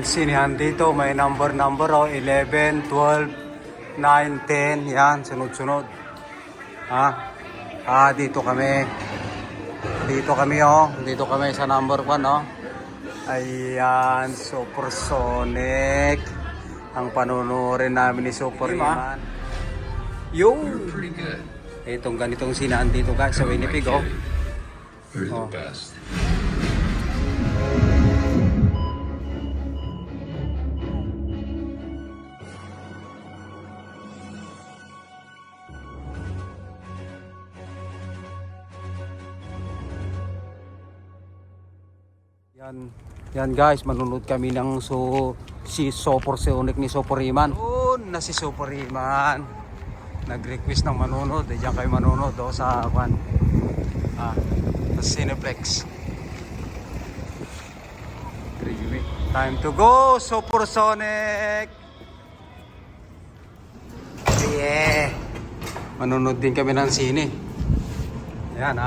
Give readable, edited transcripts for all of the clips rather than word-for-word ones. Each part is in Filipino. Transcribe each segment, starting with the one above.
sinihan dito, may number oh, 11, 12, 9, 10, yan, sunod-sunod. Dito kami. Dito kami sa number 1 oh. Ayan, Supersonic. Ang panunurin namin ni Superman. Yung itong ganitong sinahan dito guys sa Winnipeg oh. We're the best. Yan guys, manunod kami ng si Supersonic ni Superman. Doon na si Superman. Nag-request ng manunod. Diyan kayo manunod sa Cineplex. Time to go, Supersonic! Yeah! Manunod din kami ng sine. Ayan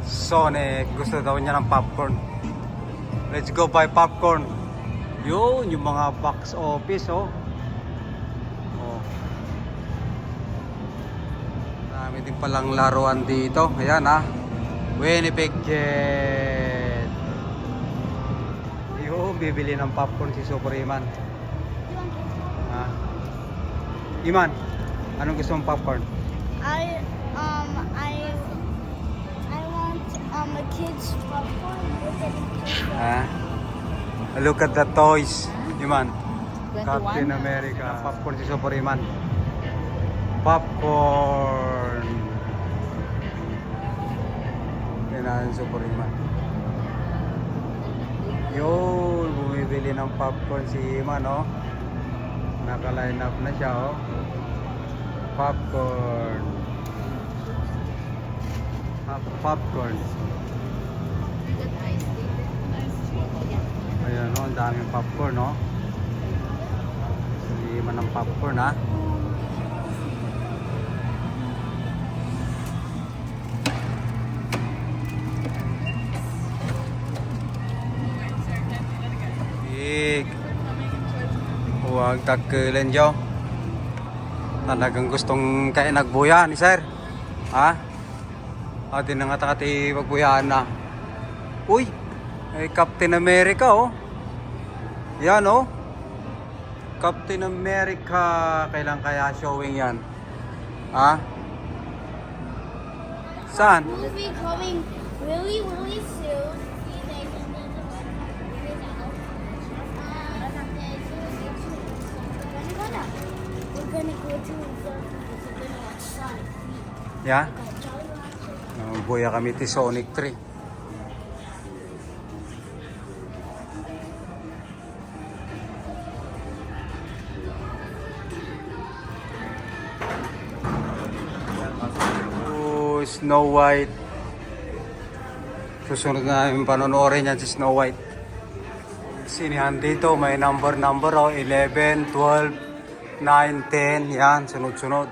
Sonic, gusto daw niya ng popcorn. Let's go buy popcorn. Yun, yung mga box office Marami din palang laruan dito. Ayan Winnipeg Jet. Yun, bibili ng popcorn si Superman. Iman, anong gusto mong popcorn? I want a kid's popcorn. Look at the toys. Iman, Captain America. Popcorn si Superman. Popcorn. Yan ang Superman. Yun, bumibili ng popcorn si Iman Naka-line up na siya Popcorn. Popcorn. Ayan ang daming popcorn Suliman ng popcorn Big. Huwag tagkilan dyo. Talagang gustong kaya nagbuya ni sir. Atin na nga takati magbuyaan na. Uy, Captain America Yan Captain America. Kailan kaya showing yan? Saan? Movie coming really soon. We're gonna go to watch Sonic. Yeah? Buya kami ti Sonic 3. Snow White. Susunod na yung panonoorin yan si Snow White. Sinihan dito, may number 11, 12, 9, 10. Yan, sunod-sunod.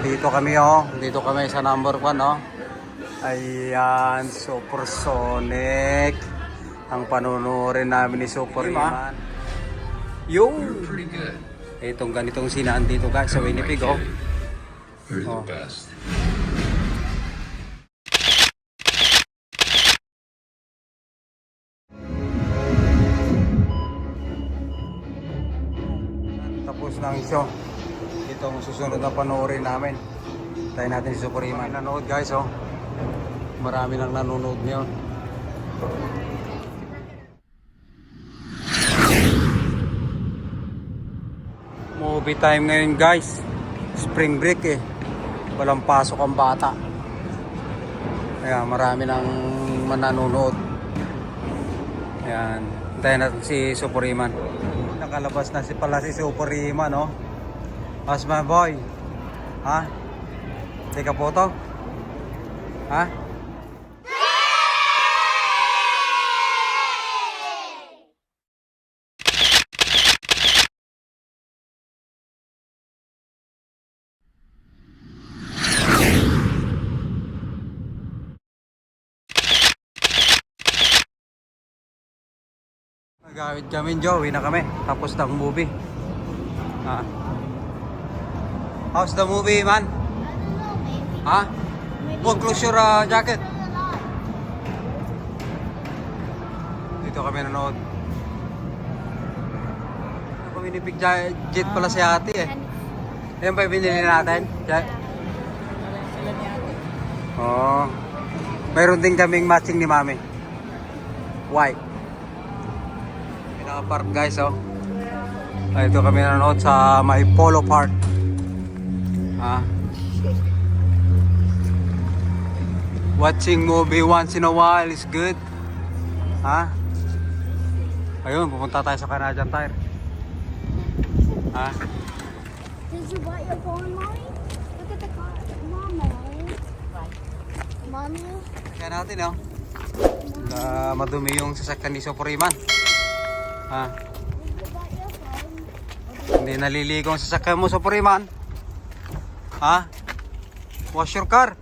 Dito kami. Dito kami sa number 1 Ayan, Supersonic. Ang panunurin namin ni Superman. Yung Pretty good. itong ganitong sinaan dito guys sa Winnipeg We're the best. Tapos na ang show. Ito ang susunod na panoorin namin. Tayo natin si Superman. Nanood guys Marami nang nanonood ngayon. Movie time ngayon guys. Spring break Walang pasok ang bata. Kaya marami nang mananonood. Ayan. Tayo natin si Superman. Nakalabas na pala si Superman How's my boy? Take a photo? Gawid kami, Joey na kami. Tapos ng movie. Ah. How's the movie, man? I don't know, maybe. Ha? Maybe Oh, close your jacket. Dito kami nanood. Ano kami ni Big Jet pala si ate eh. Yan ba yung binili natin? Jet? Oo. Mayroon din kaming matching ni Mami. White. Pinaka-park guys, oh. Ay, ito kami nanonood sa may Polo Park. Ah. Watching movie once in a while is good. Ha? Ayun, pupunta tayo sa Canadian Tire. Ha? Did you buy your phone, Mommy? Look at the car. Mama. Mommy? Kaya natin, oh. Na madumi yung sasakyan ni Soporiman. Ha? Did you buy your phone? Hindi naliligo ang sasakyan mo, Soporiman. Ha? Wash your car.